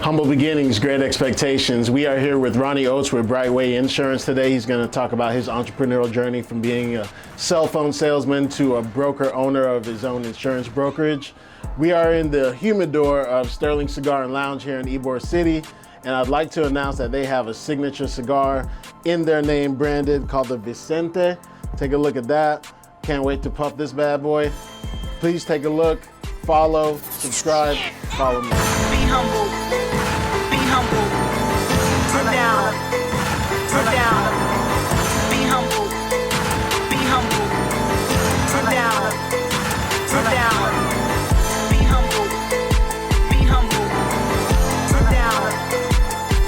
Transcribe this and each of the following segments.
Humble beginnings, great expectations. We are here with Ronnie Oats with Brightway Insurance today. He's going to talk about his entrepreneurial journey from being a cell phone salesman to a broker owner of his own insurance brokerage. We are in the humidor of Sterling Cigar and Lounge here in Ybor City, and I'd like to announce that they have a signature cigar in their name branded called the Vicente. Take a look at that. Can't wait to puff this bad boy. Please take a look, follow, subscribe, follow me. Be humble. Be humble. Sit down. Sit down. Be humble. Be humble. Sit down. Sit down. Be humble. Be humble. Sit down.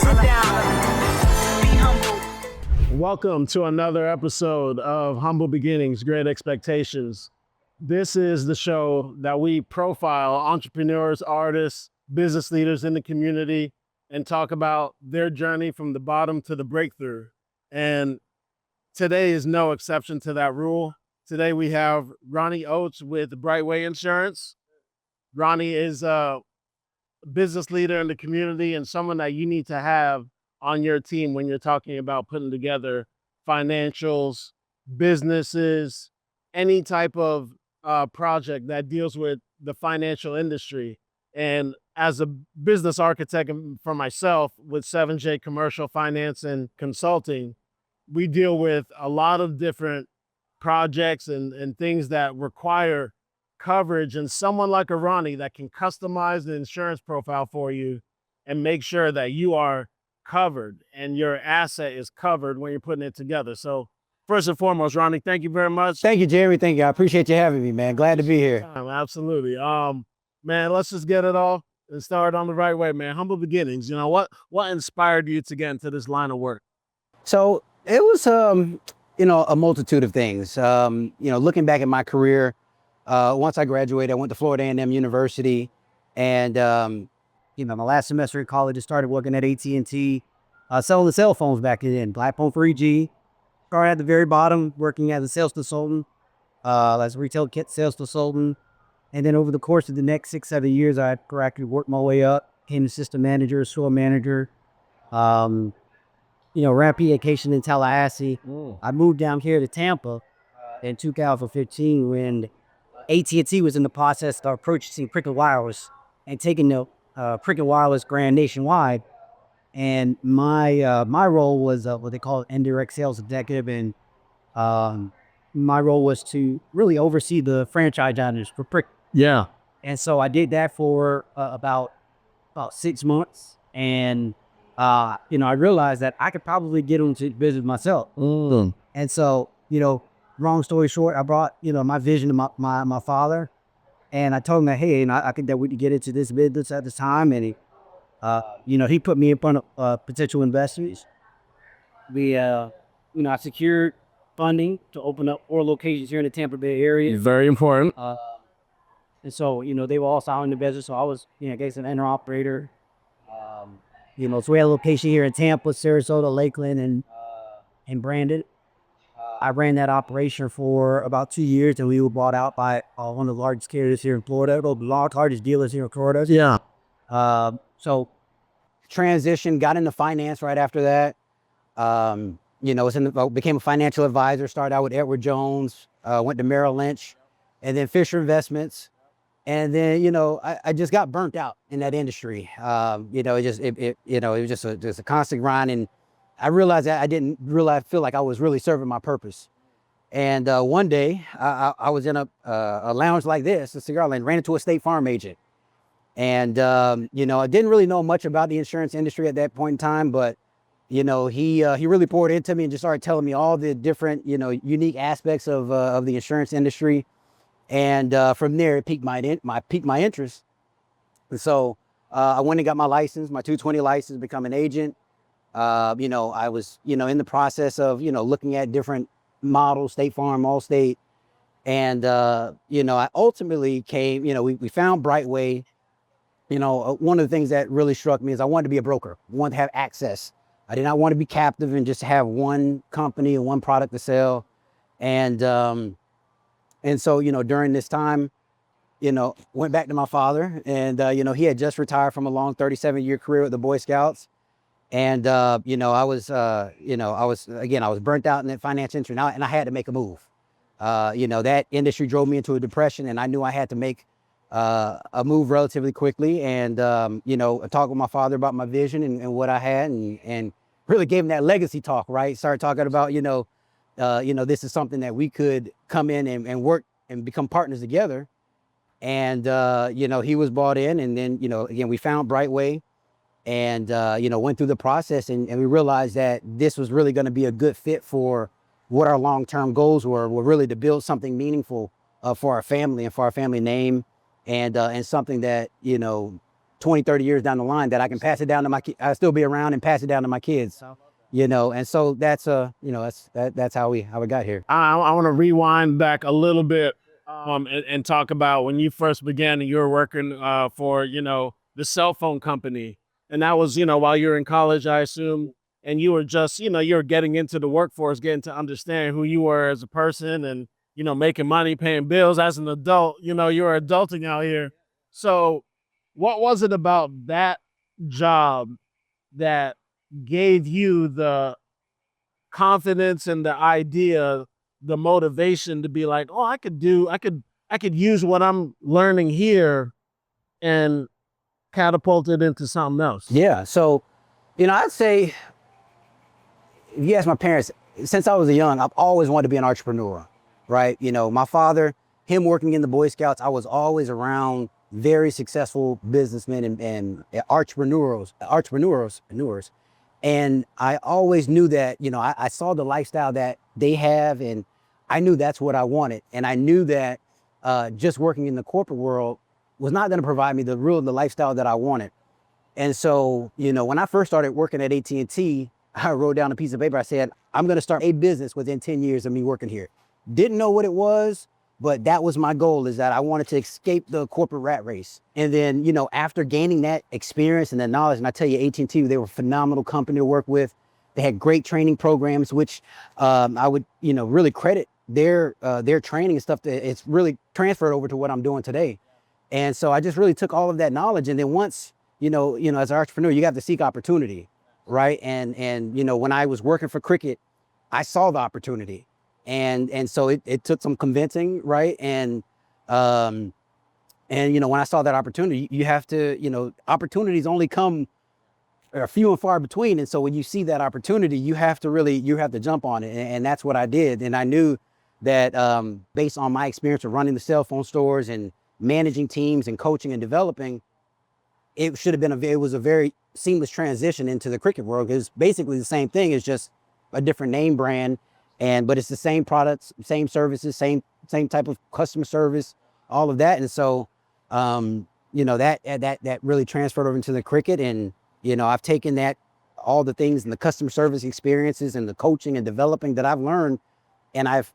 Sit down. Be humble. Welcome to another episode of Humble Beginnings, Great Expectations. This is the show that we profile entrepreneurs, artists, business leaders in the community and talk about their journey from the bottom to the breakthrough. And today is no exception to that rule. Today we have Ronnie Oats with Brightway Insurance. Ronnie is a business leader in the community and someone that you need to have on your team when you're talking about putting together financials, businesses, any type of project that deals with the financial industry. And as a business architect for myself with 7J Commercial Finance and Consulting, we deal with a lot of different projects and things that require coverage, and someone like a Ronnie that can customize the insurance profile for you and make sure that you are covered and your asset is covered when you're putting it together. So first and foremost, Ronnie, thank you very much. Thank you, Jeremy. Thank you. I appreciate you having me, man. Glad to be here. Absolutely. Man, let's just get it all and start on the right way, man. Humble beginnings. You know, what inspired you to get into this line of work? So it was, a multitude of things. Looking back at my career, once I graduated, I went to Florida A&M University, and my last semester in college, I started working at AT&T, selling the cell phones back then, Blackphone 3G. Started at the very bottom, working as a sales consultant, as a retail kit sales consultant. And then over the course of the next 6-7 years, I practically worked my way up, became assistant manager, store manager, ran vacation in Tallahassee. I moved down here to Tampa in 2015 when AT&T was in the process of purchasing Cricket Wireless and taking the Cricket Wireless brand nationwide. And my role was what they call indirect sales executive, and my role was to really oversee the franchise owners for Cricket. Yeah. And so I did that for about 6 months, and I realized that I could probably get into the business myself. And so, long story short, I brought my vision to my father, and I told him that, hey, I think that we could get into this business at the time, and he put me in front of potential investors. I secured funding to open up 4 locations here in the Tampa Bay area. Very important. And so, they were all selling the business. So I was, I guess, an owner operator. So we had a location here in Tampa, Sarasota, Lakeland, and Brandon. I ran that operation for about 2 years, and we were bought out by one of the largest carriers here in Florida, the largest dealers here in Florida. Yeah. So transition, got into finance right after that. Became a financial advisor, started out with Edward Jones, went to Merrill Lynch, and then Fisher Investments. And then, I just got burnt out in that industry. It was just a constant grind. And I realized that I didn't feel like I was really serving my purpose. And one day I was in a lounge like this, a cigar lounge, ran into a State Farm agent. And, I didn't really know much about the insurance industry at that point in time, but, he really poured into me and just started telling me all the different, unique aspects of the insurance industry. And from there, it piqued my interest. And so I went and got my license, my 220 license, become an agent. I was, in the process of, looking at different models, State Farm, Allstate. And, I ultimately came, we found Brightway. One of the things that really struck me is I wanted to be a broker. I wanted to have access. I did not want to be captive and just have one company and one product to sell. And so, during this time, went back to my father, and he had just retired from a long 37-year career with the Boy Scouts. And I was burnt out in that finance industry, and I had to make a move. That industry drove me into a depression, and I knew I had to make a move relatively quickly. And I talked with my father about my vision and what I had, and really gave him that legacy talk. Right, started talking about this is something that we could come in and work and become partners together. And he was bought in, and then again we found Brightway. And went through the process, and we realized that this was really going to be a good fit for what our long-term goals were really to build something meaningful for our family and for our family name, and something that 20, 30 years down the line that I can pass it down to my kids. I'll still be around and pass it down to my kids. And so that's that's how we got here. I want to rewind back a little bit and talk about when you first began and you were working for the cell phone company. And that was, while you were in college, I assume, and you were just, you were getting into the workforce, getting to understand who you were as a person and, making money, paying bills as an adult, you were adulting out here. So what was it about that job that gave you the confidence and the idea, the motivation to be like, oh, I could use what I'm learning here and catapulted into something else? Yeah. So, I'd say, if you ask my parents, since I was young, I've always wanted to be an entrepreneur, right? My father, him working in the Boy Scouts, I was always around very successful businessmen and entrepreneurs. And I always knew that, I saw the lifestyle that they have, and I knew that's what I wanted. And I knew that just working in the corporate world was not going to provide me the lifestyle that I wanted. And so, when I first started working at AT&T, I wrote down a piece of paper. I said, I'm going to start a business within 10 years of me working here. Didn't know what it was, but that was my goal, is that I wanted to escape the corporate rat race. And then, after gaining that experience and that knowledge, and I tell you, AT&T, they were a phenomenal company to work with. They had great training programs, which I would, really credit their training and stuff. It's really transferred over to what I'm doing today. And so I just really took all of that knowledge. And then once, as an entrepreneur, you have to seek opportunity, right? And when I was working for Cricket, I saw the opportunity. And so it took some convincing, right? And when I saw that opportunity, you have to, opportunities only come are few and far between. And so when you see that opportunity, you have to jump on it. And that's what I did. And I knew that based on my experience of running the cell phone stores and managing teams and coaching and developing, it was a very seamless transition into the Cricket world. It's basically the same thing. It's just a different name brand, but it's the same products, same services, same type of customer service, all of that. And so, that really transferred over into the Cricket. And, I've taken all the things and the customer service experiences and the coaching and developing that I've learned, and that's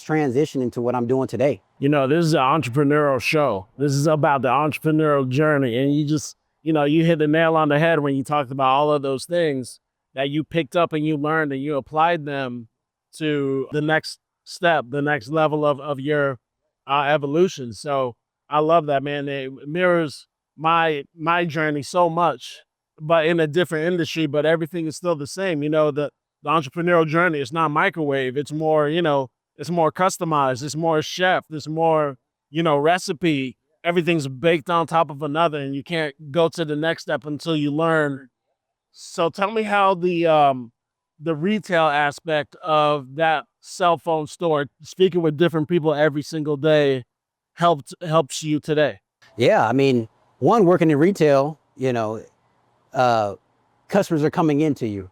transitioned into what I'm doing today. This is an entrepreneurial show. This is about the entrepreneurial journey. And you just, you hit the nail on the head when you talked about all of those things that you picked up and you learned and you applied them to the next step, the next level of your evolution. So I love that, man. It mirrors my journey so much, but in a different industry, but everything is still the same. The entrepreneurial journey, it's not microwave. It's more, it's more customized. It's more chef. It's more, recipe. Everything's baked on top of another, and you can't go to the next step until you learn. So tell me how the retail aspect of that cell phone store, speaking with different people every single day, helps you today. Yeah, I mean, one, working in retail, customers are coming into you.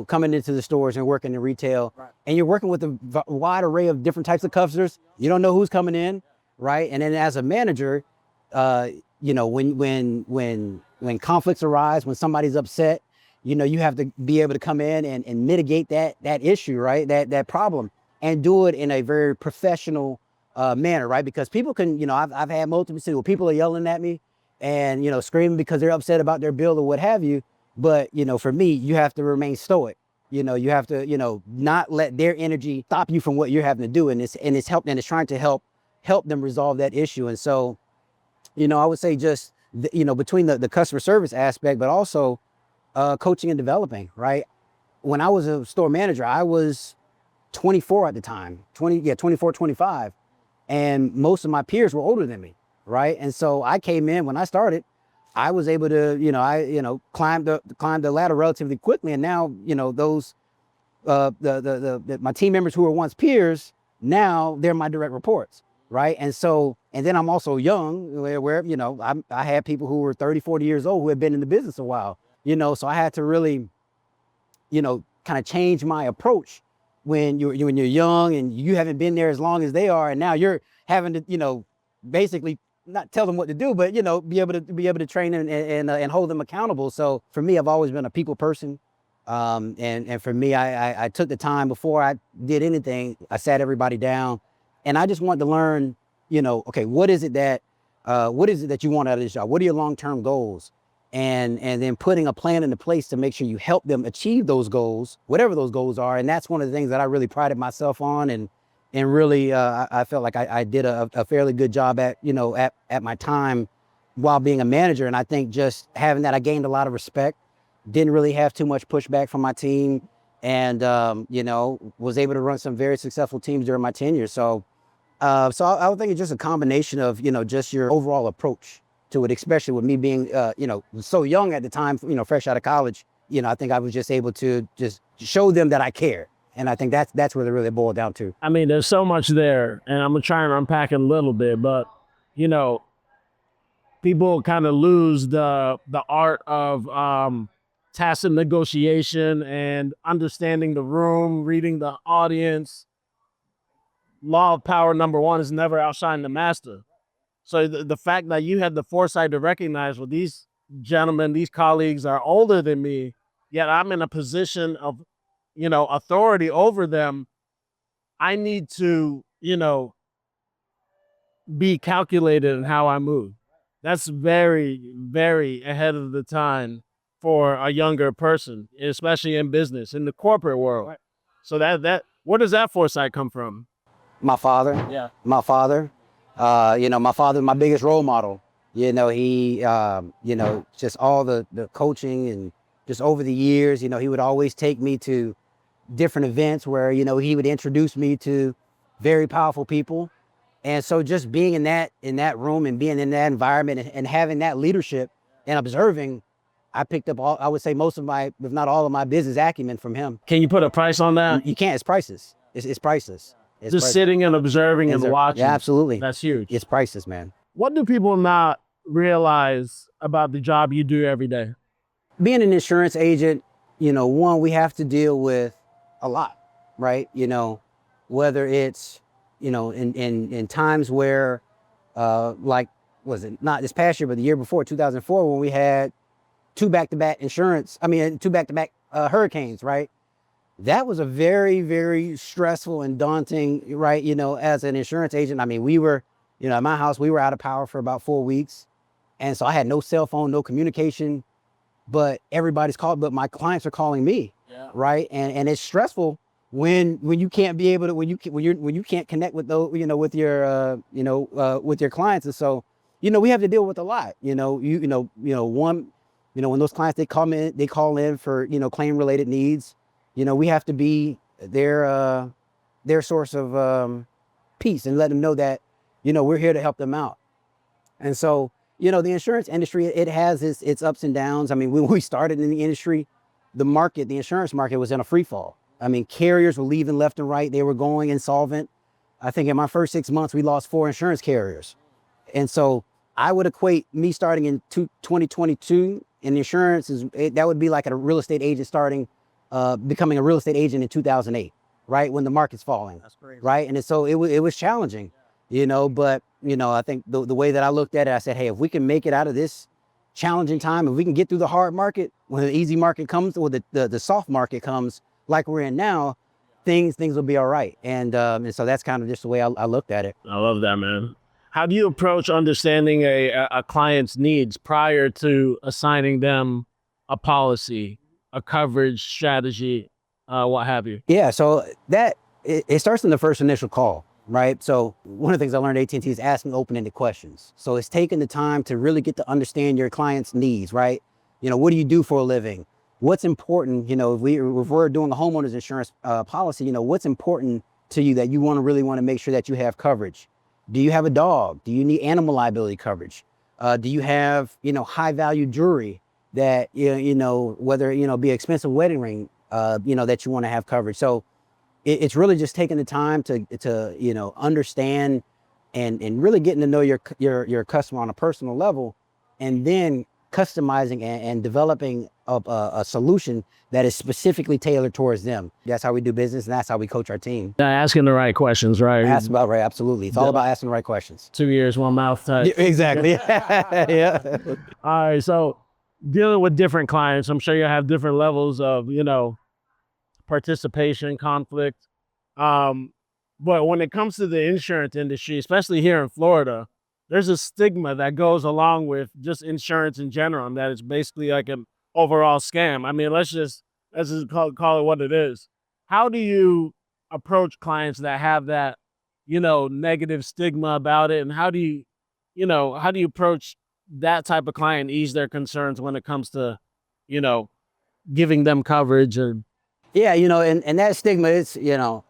Coming into the stores and working in retail, right. And you're working with a wide array of different types of customers. You don't know who's coming in, right? And then as a manager, when conflicts arise, when somebody's upset, you have to be able to come in and mitigate that issue, right? That problem, and do it in a very professional manner, right? Because people can, I've had multiple instances where people are yelling at me and, screaming because they're upset about their bill or what have you. But, for me, you have to remain stoic. You have to, not let their energy stop you from what you're having to do. And it's trying to help them resolve that issue. And so, I would say just, between the customer service aspect, but also coaching and developing, right? When I was a store manager, I was 24 at the time, 24, 25. And most of my peers were older than me, right? And so I came in, when I started, I was able to, climb the ladder relatively quickly. And now, those, my team members who were once peers, now they're my direct reports, right? And so, and then I'm also young, where I had people who were 30, 40 years old who had been in the business a while, so I had to really, kind of change my approach when you're young and you haven't been there as long as they are, and now you're having to, basically not tell them what to do, but be able to train and hold them accountable. So for me, I've always been a people person. And for me, I took the time before I did anything. I sat everybody down, and I just wanted to learn, okay, what is it that you want out of this job? What are your long-term goals? And then putting a plan into place to make sure you help them achieve those goals, whatever those goals are. And that's one of the things that I really prided myself on, and really, I felt like I did a fairly good job at my time while being a manager. And I think just having that, I gained a lot of respect. Didn't really have too much pushback from my team, and was able to run some very successful teams during my tenure. So I would think it's just a combination of just your overall approach to it, especially with me being so young at the time, fresh out of college. I think I was just able to just show them that I care, and I think that's where it really boiled down to. I mean, there's so much there, and I'm gonna try and unpack it a little bit, but people kind of lose the art of tacit negotiation and understanding the room, reading the audience. Law of power number one is never outshine the master. So the fact that you had the foresight to recognize, well, these gentlemen, these colleagues are older than me, yet I'm in a position of, authority over them. I need to, be calculated in how I move. That's very, very ahead of the time for a younger person, especially in business, in the corporate world. Right. So where does that foresight come from? My father. Yeah. My father. My father, my biggest role model. He, just all the coaching, and just over the years, he would always take me to different events where, he would introduce me to very powerful people. And so just being in that room and being in that environment and having that leadership and observing, I picked up I would say most of my, if not all of my business acumen from him. Can you put a price on that? You can't. It's priceless. It's priceless. It's just priceless. Sitting and observing and watching. Yeah, absolutely. That's huge. It's priceless, man. What do people not realize about the job you do every day? Being an insurance agent, one, we have to deal with a lot, right? Whether it's, in times where, like, was it not this past year, but the year before, 2004, when we had two back-to-back hurricanes, right? That was a very, very stressful and daunting, right? As an insurance agent, I mean, we were, at my house, we were out of power for about 4 weeks. And so I had no cell phone, no communication, but everybody's called, but my clients are calling me, yeah. Right? And it's stressful when you can't be able to, when you can't connect with those, with your clients. And so, we have to deal with a lot, one, when those clients, they call in for, claim related needs, we have to be their source of peace and let them know that, we're here to help them out. And so, the insurance industry, it has its ups and downs. I mean, when we started in the industry, the insurance market was in a free fall. I mean, carriers were leaving left and right. They were going insolvent. I think in my first 6 months, we lost 4 insurance carriers. And so I would equate me starting in 2022 in insurance, that would be like a real estate agent becoming a real estate agent in 2008, right? When the market's falling. That's crazy. Right? And so it was challenging, but, I think the way that I looked at it, I said, hey, if we can make it out of this challenging time, if we can get through the hard market, when the easy market comes, or the soft market comes, like we're in now, things will be all right. And so that's kind of just the way I looked at it. I love that, man. How do you approach understanding a client's needs prior to assigning them a policy, a coverage strategy, what have you? Yeah, so it starts in the first initial call, right? So one of the things I learned at AT&T is asking open-ended questions. So it's taking the time to really get to understand your client's needs, right? You know, what do you do for a living? What's important, you know, if we're doing a homeowner's insurance policy, you know, what's important to you that you really want to make sure that you have coverage? Do you have a dog? Do you need animal liability coverage? Do you have, you know, high value jewelry that, you know, whether, you know, be an expensive wedding ring, you know, that you want to have coverage? So it's really just taking the time to you know, understand and really getting to know your customer on a personal level, and then customizing and developing a solution that is specifically tailored towards them. That's how we do business, and that's how we coach our team. Asking the right questions, right? That's about right. Absolutely. It's all about asking the right questions. 2 ears, one mouth type. Exactly. Yeah. All right. So dealing with different clients, I'm sure you have different levels of, you know, participation, conflict. But when it comes to the insurance industry, especially here in Florida, there's a stigma that goes along with just insurance in general, and that it's basically like an overall scam. I mean, let's just call it what it is. How do you approach clients that have that, you know, negative stigma about it? And how do you approach that type of client, ease their concerns when it comes to, you know, giving them coverage? And Yeah, you know, and that stigma is, you know,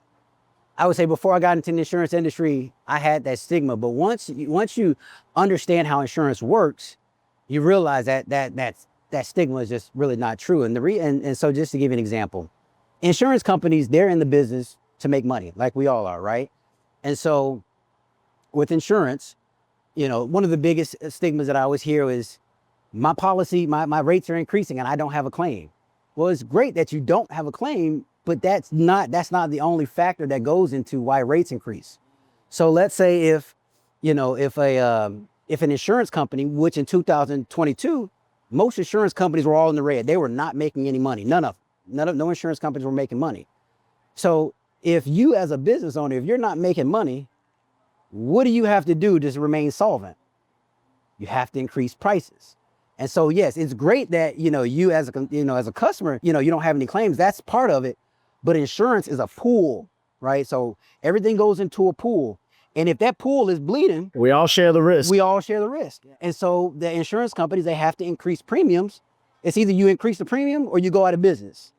I would say before I got into the insurance industry, I had that stigma. But once you understand how insurance works, you realize that stigma is just really not true. And so just to give you an example, insurance companies, they're in the business to make money, like we all are, right? And so with insurance, you know, one of the biggest stigmas that I always hear is my policy, my rates are increasing and I don't have a claim. Well, it's great that you don't have a claim, but that's not the only factor that goes into why rates increase. So let's say if an insurance company, which in 2022, most insurance companies were all in the red. They were not making any money. No insurance companies were making money. So if you as a business owner, if you're not making money, what do you have to do to remain solvent? You have to increase prices. And so, yes, it's great that, you know, you as a customer, you know, you don't have any claims. That's part of it. But insurance is a pool, right? So everything goes into a pool. And if that pool is bleeding, we all share the risk. We all share the risk. And so the insurance companies, they have to increase premiums. It's either you increase the premium or you go out of business.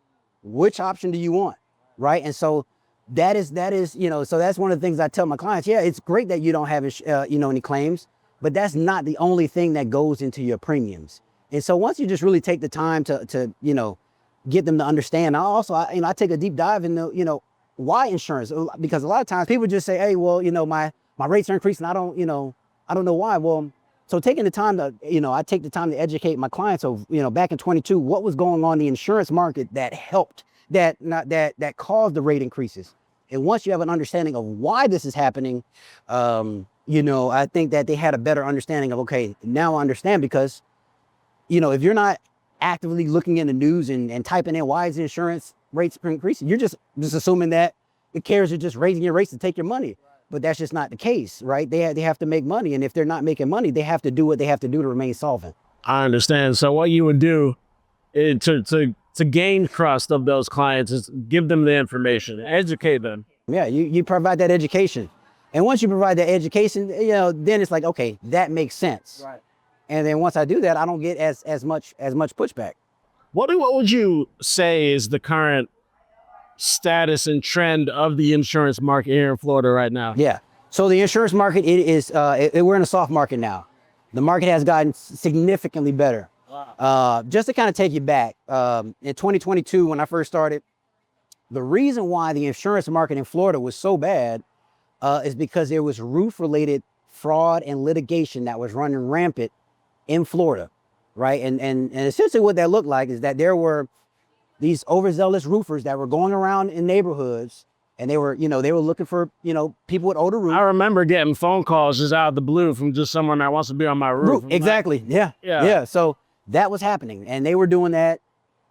Which option do you want, right? And so that is, you know, so that's one of the things I tell my clients. Yeah, it's great that you don't have, you know, any claims, but that's not the only thing that goes into your premiums. And so once you just really take the time to you know, get them to understand. I take a deep dive into, you know, why insurance, because a lot of times people just say, hey, well, you know, my rates are increasing. I don't know why. Well, so taking the time to, you know, I take the time to educate my clients of, you know, back in 22, what was going on in the insurance market that helped, that caused the rate increases. And once you have an understanding of why this is happening, you know, I think that they had a better understanding of, okay, now I understand, because, you know, if you're not actively looking in the news and typing in why is the insurance rates increasing, you're just assuming that the carriers are just raising your rates to take your money. But that's just not the case, right? They have to make money. And if they're not making money, they have to do what they have to do to remain solvent. I understand. So what you would do is to gain trust of those clients is give them the information, educate them. Yeah, you provide that education. And once you provide that education, you know, then it's like, okay, that makes sense. Right. And then once I do that, I don't get as much pushback. What would you say is the current status and trend of the insurance market here in Florida right now? Yeah. So the insurance market, we're in a soft market now. The market has gotten significantly better. Wow. Just to kind of take you back, in 2022, when I first started, the reason why the insurance market in Florida was so bad is because there was roof-related fraud and litigation that was running rampant in Florida, right? And essentially what that looked like is that there were these overzealous roofers that were going around in neighborhoods, and they were looking for, you know, people with older roofs. I remember getting phone calls just out of the blue from just someone that wants to be on my roof. Exactly. Yeah. So that was happening, and they were doing that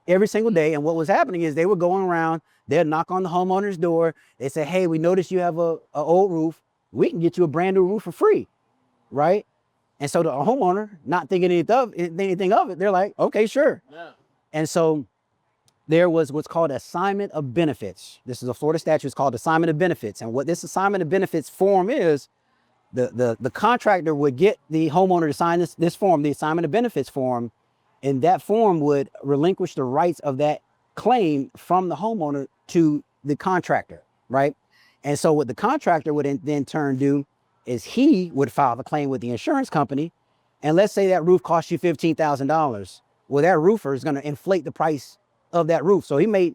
every single day. And what was happening is they were going around, they'd knock on the homeowner's door. They say, hey, we noticed you have a old roof. We can get you a brand new roof for free, right? And so the homeowner, not thinking anything of it, they're like, okay, sure. Yeah. And so there was what's called assignment of benefits. This is a Florida statute. It's called assignment of benefits. And what this assignment of benefits form is, the contractor would get the homeowner to sign this form, the assignment of benefits form, and that form would relinquish the rights of that claim from the homeowner to the contractor, right? And so what the contractor would then turn do is he would file the claim with the insurance company. And let's say that roof cost you $15,000. Well, that roofer is going to inflate the price of that roof. So he may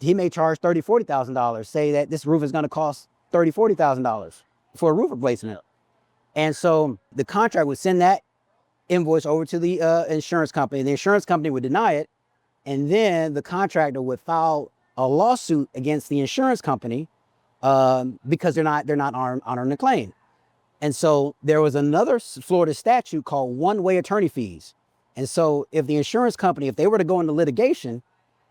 charge $30,000, $40,000. Say that this roof is going to cost $30,000, $40,000 for a roof replacement. And so the contract would send that invoice over to the insurance company. The insurance company would deny it. And then the contractor would file a lawsuit against the insurance company because they're not honoring the claim. And so there was another Florida statute called one-way attorney fees. And so if the insurance company, if they were to go into litigation,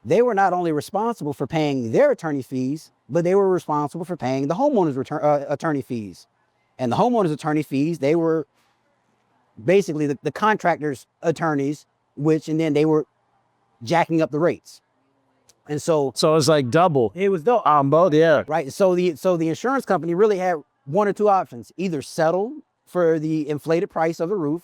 they were not only responsible for paying their attorney fees, but they were responsible for paying the homeowner's attorney fees. And the homeowner's attorney fees, they were basically the contractor's attorneys, and then they were jacking up the rates. And so it's like double. it was dope. Both, yeah. Right. So the insurance company really had one or two options: either settle for the inflated price of the roof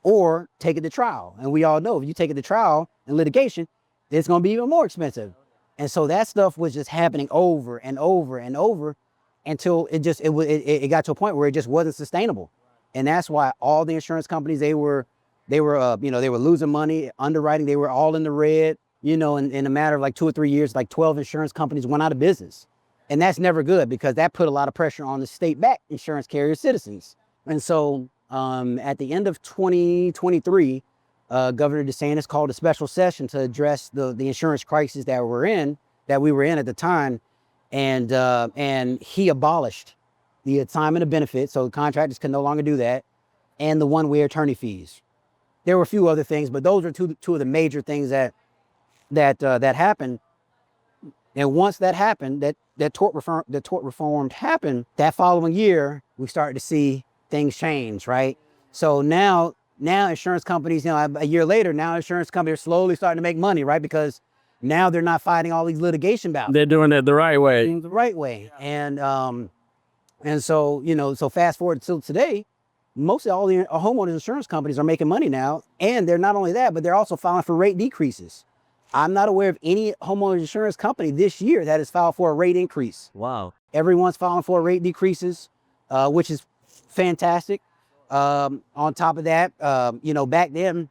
or take it to trial. And we all know if you take it to trial in litigation, it's going to be even more expensive. And so that stuff was just happening over and over and over until it got to a point where it just wasn't sustainable. And that's why all the insurance companies, they were losing money, underwriting, they were all in the red, in a matter of like 2 or 3 years, like 12 insurance companies went out of business. And that's never good because that put a lot of pressure on the state-backed insurance carrier Citizens. And so at the end of 2023, Governor DeSantis called a special session to address the insurance crisis that we were in at the time. And he abolished the assignment of benefits, so contractors can no longer do that, and the one-way attorney fees. There were a few other things, but those are two of the major things that happened. And once that happened, that tort reform happened, that following year, we started to see things change, right? So now insurance companies, a year later, now insurance companies are slowly starting to make money, right? Because now they're not fighting all these litigation battles. They're doing it the right way. Doing it the right way. And so fast forward till today, most of all the homeowners insurance companies are making money now. And they're not only that, but they're also filing for rate decreases. I'm not aware of any homeowners insurance company this year that has filed for a rate increase. Wow. Everyone's filing for rate decreases, which is fantastic. On top of that, back then,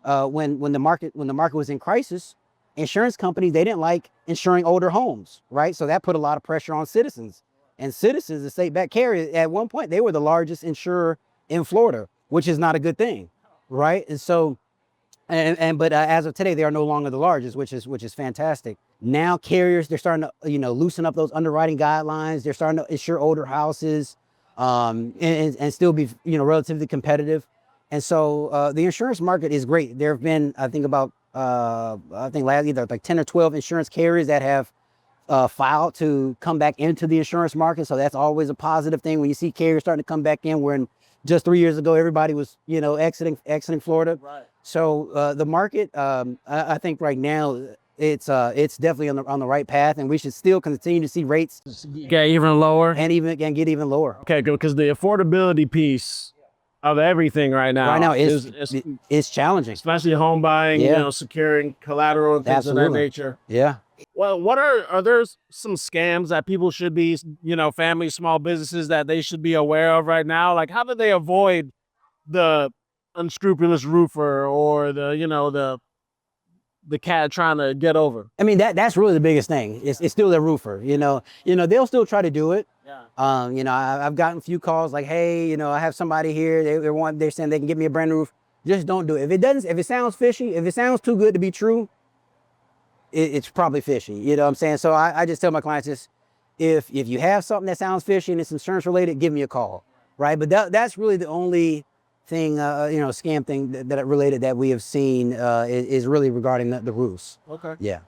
when the market was in crisis, insurance companies, they didn't like insuring older homes, right? So that put a lot of pressure on Citizens. And Citizens, the state-backed carrier, at one point, they were the largest insurer in Florida, which is not a good thing, right? And so, but as of today, they are no longer the largest, which is fantastic. Now carriers, they're starting to, loosen up those underwriting guidelines. They're starting to insure older houses, and still be, relatively competitive. And so the insurance market is great. There have been, I think either like 10 or 12 insurance carriers that have filed to come back into the insurance market. So that's always a positive thing when you see carriers starting to come back in, where just 3 years ago, everybody was, exiting Florida. Right. So the market, I think right now, it's definitely on the right path, and we should still continue to see rates get even lower and get even lower. Okay, good, because the affordability piece of everything right now is challenging, especially home buying, securing collateral and things of that nature. Yeah. Well, are there some scams that people should be, family, small businesses that they should be aware of right now? Like, how do they avoid the unscrupulous roofer or the cat trying to get over? I mean, that's really the biggest thing. It's still the roofer, they'll still try to do it. Yeah. I've gotten a few calls like, hey, I have somebody here. They're saying they can give me a brand new roof. Just don't do it. If it sounds fishy, if it sounds too good to be true, it's probably fishy. You know what I'm saying? So I just tell my clients this: if you have something that sounds fishy and it's insurance related, give me a call, right? But that's really the only thing, scam thing that related that we have seen is really regarding the roofs. Okay. Yeah.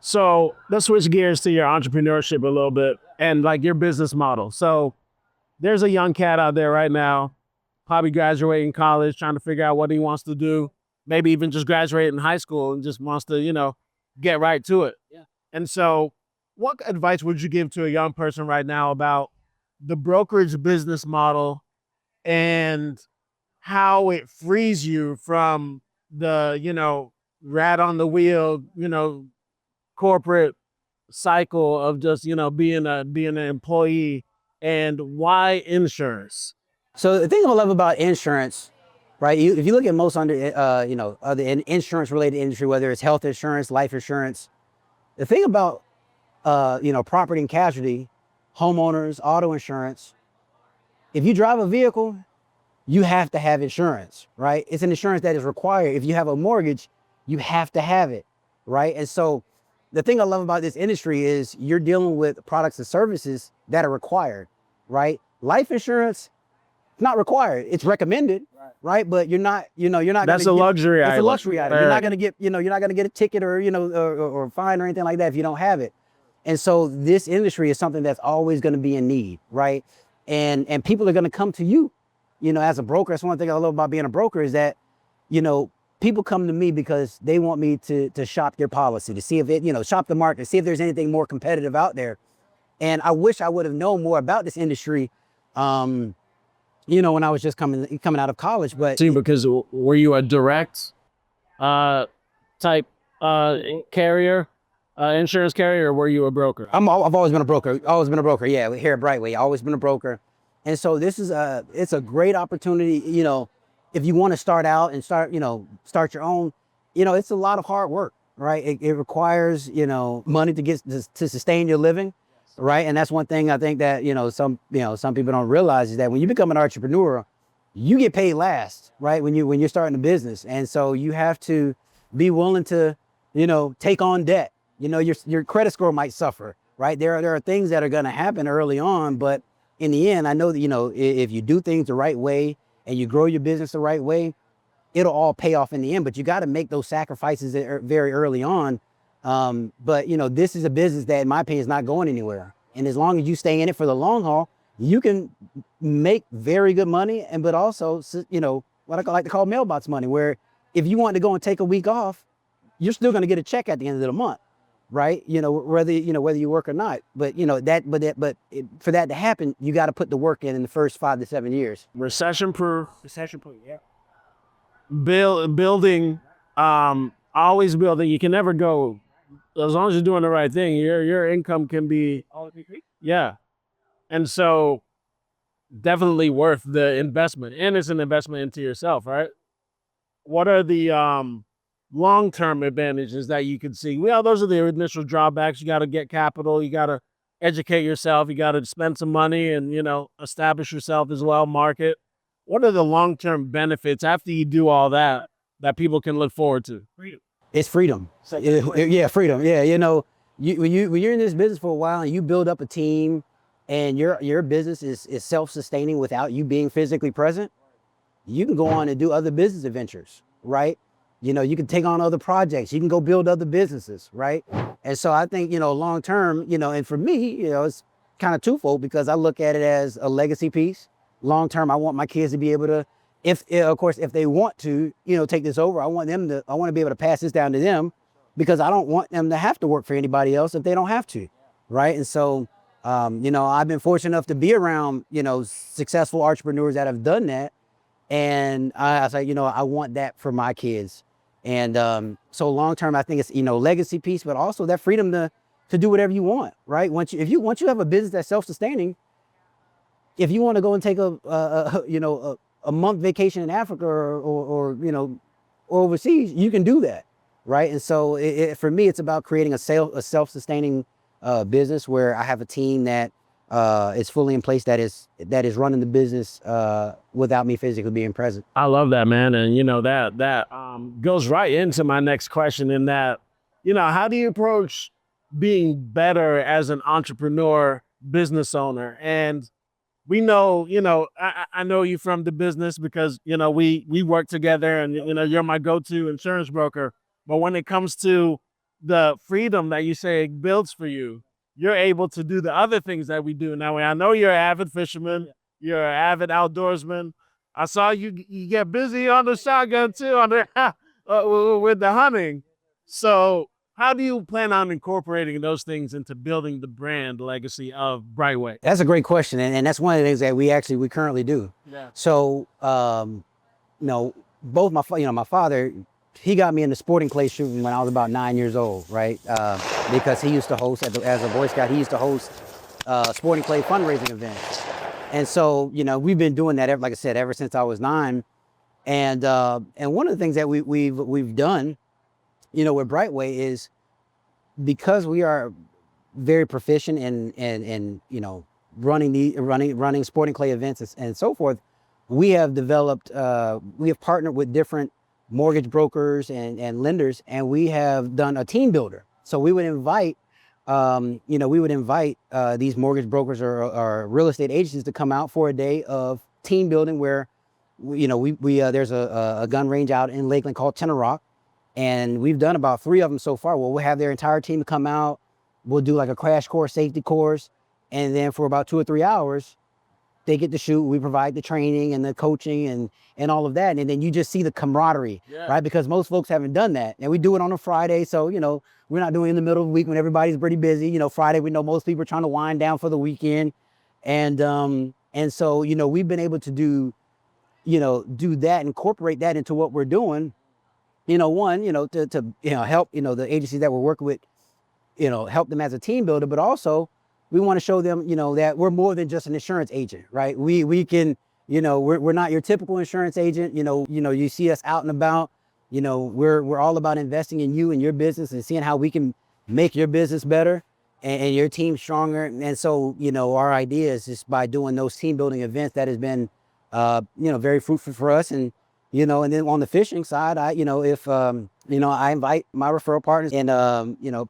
So let's switch gears to your entrepreneurship a little bit and like your business model. So there's a young cat out there right now, probably graduating college, trying to figure out what he wants to do. Maybe even just graduating high school and just wants to, get right to it. Yeah. And so what advice would you give to a young person right now about the brokerage business model and how it frees you from the, rat on the wheel, corporate cycle of just, being an employee, and why insurance? So the thing I love about insurance, right? If you look at most other insurance related industry, whether it's health insurance, life insurance, the thing about, property and casualty, homeowners, auto insurance, if you drive a vehicle, you have to have insurance, right? It's an insurance that is required. If you have a mortgage, you have to have it, right? And so the thing I love about this industry is you're dealing with products and services that are required, right? Life insurance, not required. It's recommended, right? But you're not That's gonna a luxury it's item. a luxury item. You're not gonna get, you're not gonna get a ticket or, or fine or anything like that if you don't have it. And so this industry is something that's always gonna be in need, right? And people are gonna come to you, as a broker. That's one thing I love about being a broker is that, people come to me because they want me to shop their policy, to see if it, shop the market, see if there's anything more competitive out there. And I wish I would have known more about this industry, when I was just coming out of college. But See, because were you a direct type carrier, insurance carrier, or were you a broker? I've always been a broker. Always been a broker. Yeah, here at Brightway, always been a broker. And so this is it's a great opportunity. If you want to start out and start your own, it's a lot of hard work, right? It requires, money to sustain your living, right? And that's one thing I think that, some people don't realize is that when you become an entrepreneur, you get paid last, right? When you're starting a business. And so you have to be willing to, take on debt. Your credit score might suffer, right? There are things that are going to happen early on, but in the end, I know that, if you do things the right way and you grow your business the right way, it'll all pay off in the end. But you got to make those sacrifices very early on. But this is a business that, in my opinion, is not going anywhere. And as long as you stay in it for the long haul, you can make very good money. But also, what I like to call mailbox money, where if you want to go and take a week off, you're still going to get a check at the end of the month, right? Whether you work or not. But for that to happen, you got to put the work in the first 5 to 7 years. Recession proof. Yeah. Building, always building. You can never go, as long as you're doing the right thing, your income can be, yeah. And so definitely worth the investment, and it's an investment into yourself, right? What are the long-term advantages that you can see? Well, those are the initial drawbacks. You got to get capital. You got to educate yourself. You got to spend some money and, establish yourself as well, market. What are the long-term benefits after you do all that people can look forward to? Freedom. It's freedom. Yeah, freedom. Yeah, when you're in this business for a while and you build up a team and your business is self-sustaining without you being physically present, you can go on and do other business adventures, right? You can take on other projects. You can go build other businesses, right? And so I think, long term, and for me, it's kind of twofold, because I look at it as a legacy piece. Long term, I want my kids to be able to, if they want to, take this over, I want to be able to pass this down to them, because I don't want them to have to work for anybody else if they don't have to, right? And so, I've been fortunate enough to be around, successful entrepreneurs that have done that. And I was like, I want that for my kids. And so long term, I think it's, legacy piece, but also that freedom to do whatever you want, right? Once you have a business that's self-sustaining, if you want to go and take a month vacation in Africa or overseas, you can do that, right? And so for me, it's about creating a self-sustaining business where I have a team that is fully in place, that is running the business without me physically being present. I love that, man. And that goes right into my next question, in that, how do you approach being better as an entrepreneur, business owner? And we know, I know you from the business because, we work together, and, you're my go-to insurance broker. But when it comes to the freedom that you say it builds for you, you're able to do the other things that we do. Now, I know you're an avid fisherman. You're an avid outdoorsman. I saw you get busy on the shotgun too, with the hunting. So How do you plan on incorporating those things into building the brand legacy of Brightway? That's a great question, and that's one of the things that we currently do. Yeah. So, both my father, he got me into sporting clay shooting when I was about 9 years old, right? Because he used to host as a Boy Scout, he used to host sporting clay fundraising events, and so we've been doing that like I said, ever since I was 9. And one of the things that we've done, with Brightway is because we are very proficient in running sporting clay events and so forth. We have partnered with different mortgage brokers and lenders, and we have done a team builder. So we would invite these mortgage brokers or real estate agencies to come out for a day of team building where there's a gun range out in Lakeland called Tenor Rock, and we've done about 3 of them so far. Well, we'll have their entire team come out. We'll do like a crash course, safety course, and then for about 2 or 3 hours, they get to shoot. We provide the training and the coaching and all of that, and then you just see the camaraderie, right? Because most folks haven't done that, and we do it on a Friday, so we're not doing it in the middle of the week when everybody's pretty busy. Friday, we know most people are trying to wind down for the weekend, and so we've been able to do that, incorporate that into what we're doing. To help the agencies that we're working with, help them as a team builder, but also we want to show them that we're more than just an insurance agent, right? We can, we're not your typical insurance agent. You see us out and about. We're all about investing in you and your business and seeing how we can make your business better and your team stronger. And so our idea is just by doing those team building events that has been very fruitful for us. And and then on the fishing side, I invite my referral partners and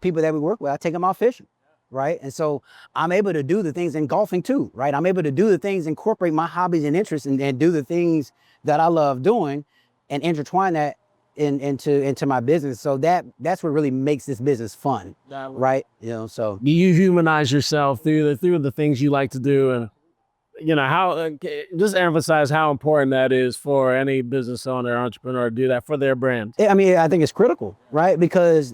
people that we work with, I take them out fishing, right? And so I'm able to do the things in golfing too, right? I'm able to do the things, incorporate my hobbies and interests, and do the things that I love doing, and intertwine that into my business. So that's what really makes this business fun, right? So you humanize yourself through the things you like to do, and how just emphasize how important that is for any business owner, entrepreneur to do that for their brand. I mean, I think it's critical, right? Because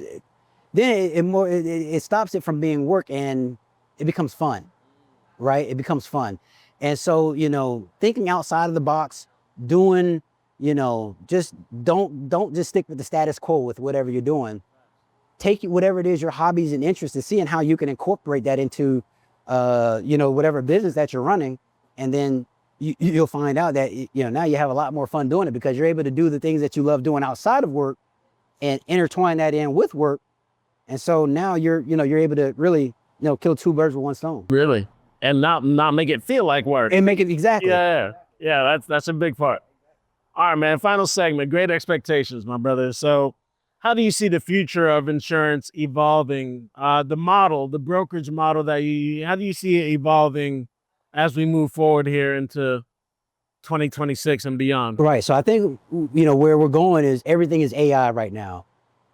then it stops it from being work and it becomes fun, right? It becomes fun. And so, thinking outside of the box, doing, just don't just stick with the status quo with whatever you're doing. Take whatever it is, your hobbies and interests, and seeing how you can incorporate that into, whatever business that you're running. And then you'll find out that, now you have a lot more fun doing it because you're able to do the things that you love doing outside of work and intertwine that in with work. And so now you're able to really, kill 2 birds with 1 stone. Really? And not make it feel like work. And make it exactly. Yeah. That's a big part. All right, man. Final segment. Great expectations, my brother. So how do you see the future of insurance evolving? The brokerage model how do you see it evolving as we move forward here into 2026 and beyond? Right. So I think, where we're going is everything is AI right now.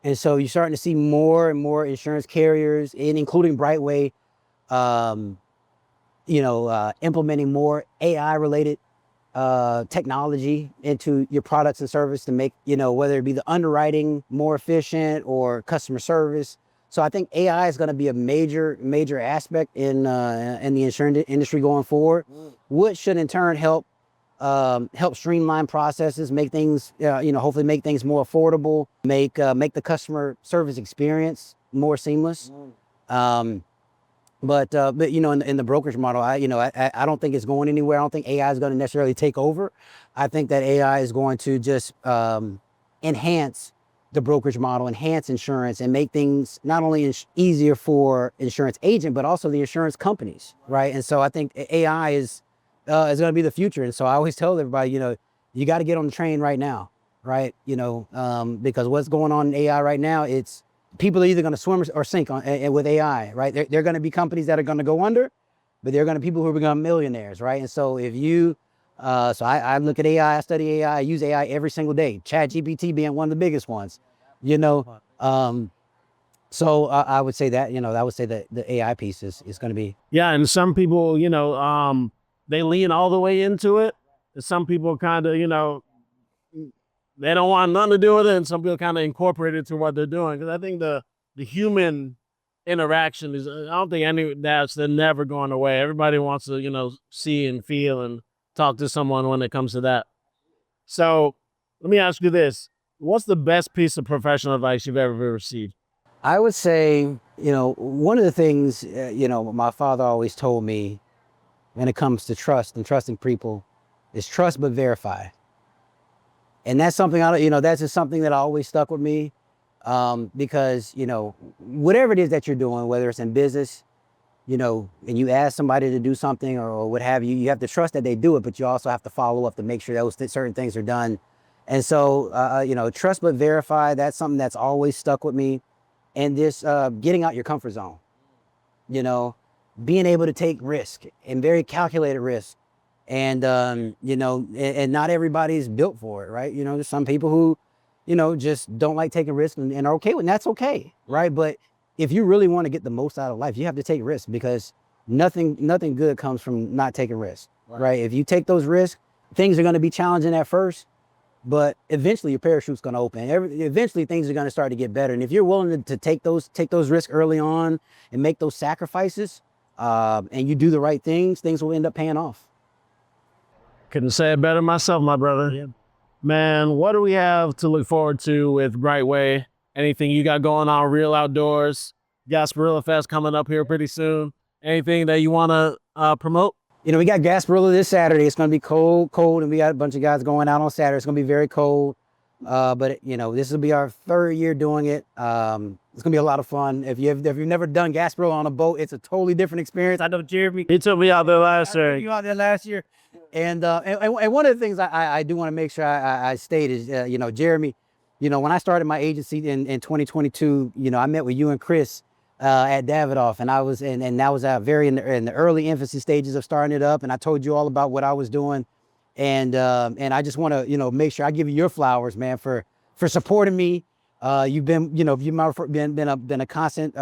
And so you're starting to see more and more insurance carriers, including Brightway, implementing more AI related technology into your products and service to make, whether it be the underwriting more efficient or customer service. So I think AI is going to be a major aspect in the insurance industry going forward, which should in turn help streamline processes, make things, hopefully make things more affordable, make the customer service experience more seamless. But in the brokerage model, I don't think it's going anywhere. I don't think AI is going to necessarily take over. I think that AI is going to just enhance the brokerage model, enhance insurance, and make things not only easier for insurance agent, but also the insurance companies, right? And so I think AI is going to be the future. And so I always tell everybody, you got to get on the train right now, right? Because what's going on in AI right now, it's people are either going to swim or sink with AI, right? There are going to be companies that are going to go under, but there are going to be people who are become millionaires, right? And so if you, so I look at AI, I study AI, I use AI every single day, ChatGPT being one of the biggest ones, so I would say that, I would say that the AI piece is going to be. Yeah. And some people, they lean all the way into it. And some people kind of, they don't want nothing to do with it. And some people kind of incorporate it to what they're doing. Because I think the the human interaction is, I don't think they're never going away. Everybody wants to, see and feel and talk to someone when it comes to that. So let me ask you this. What's the best piece of professional advice you've ever received? I would say, one of the things, my father always told me when it comes to trust and trusting people is trust but verify. And that's something that's just something that always stuck with me, because, whatever it is that you're doing, whether it's in business, and you ask somebody to do something or what have you, you have to trust that they do it, but you also have to follow up to make sure those certain things are done. And so, trust but verify, that's something that's always stuck with me. And this getting out your comfort zone, being able to take risk and very calculated risk. And, and not everybody's built for it, right? There's some people who, just don't like taking risks and are okay with it, and that's okay, right? But if you really want to get the most out of life, you have to take risks, because nothing good comes from not taking risks, right? If you take those risks, things are going to be challenging at first, but eventually your parachute's going to open. Eventually things are going to start to get better. And if you're willing to take those risks early on and make those sacrifices, and you do the right things will end up paying off. Couldn't say it better myself, my brother. Yeah. Man, what do we have to look forward to with Brightway? Anything you got going on, Real Outdoors? Gasparilla Fest coming up here pretty soon. Anything that you want to promote? We got Gasparilla this Saturday. It's going to be cold, and we got a bunch of guys going out on Saturday. It's going to be very cold, but this will be our 3rd year doing it. It's going to be a lot of fun. If you've never done Gasparilla on a boat, it's a totally different experience. I know Jeremy. He took me out there last year. You out there last year, and one of the things I do want to make sure I state is, Jeremy, when I started my agency in 2022, I met with you and Chris at Davidoff, and I was and that was very in the early infancy stages of starting it up, and I told you all about what I was doing, and I just want to make sure I give you your flowers, man, for supporting me. You've been been a constant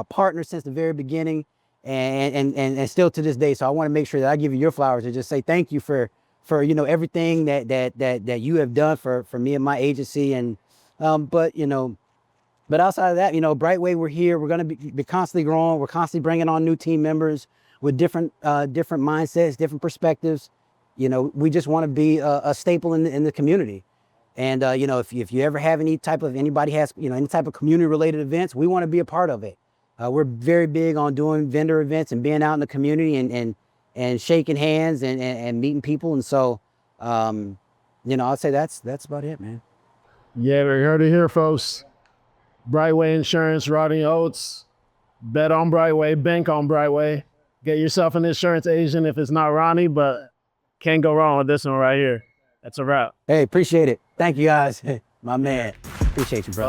partner since the very beginning, and still to this day. So I want to make sure that I give you your flowers and just say thank you for everything that you have done for me and my agency. And but outside of that, Brightway, we're here. We're going to be constantly growing. We're constantly bringing on new team members with different mindsets, different perspectives. We just want to be a staple in the community. And, if you ever have anybody has, any type of community related events, we want to be a part of it. We're very big on doing vendor events and being out in the community and shaking hands and meeting people. And so, I'd say that's about it, man. Yeah, we heard it here, folks. Brightway Insurance, Ronnie Oats. Bet on Brightway, bank on Brightway. Get yourself an insurance agent if it's not Ronnie, but can't go wrong with this one right here. That's a wrap. Hey, appreciate it. Thank you guys. My man. Appreciate you, bro.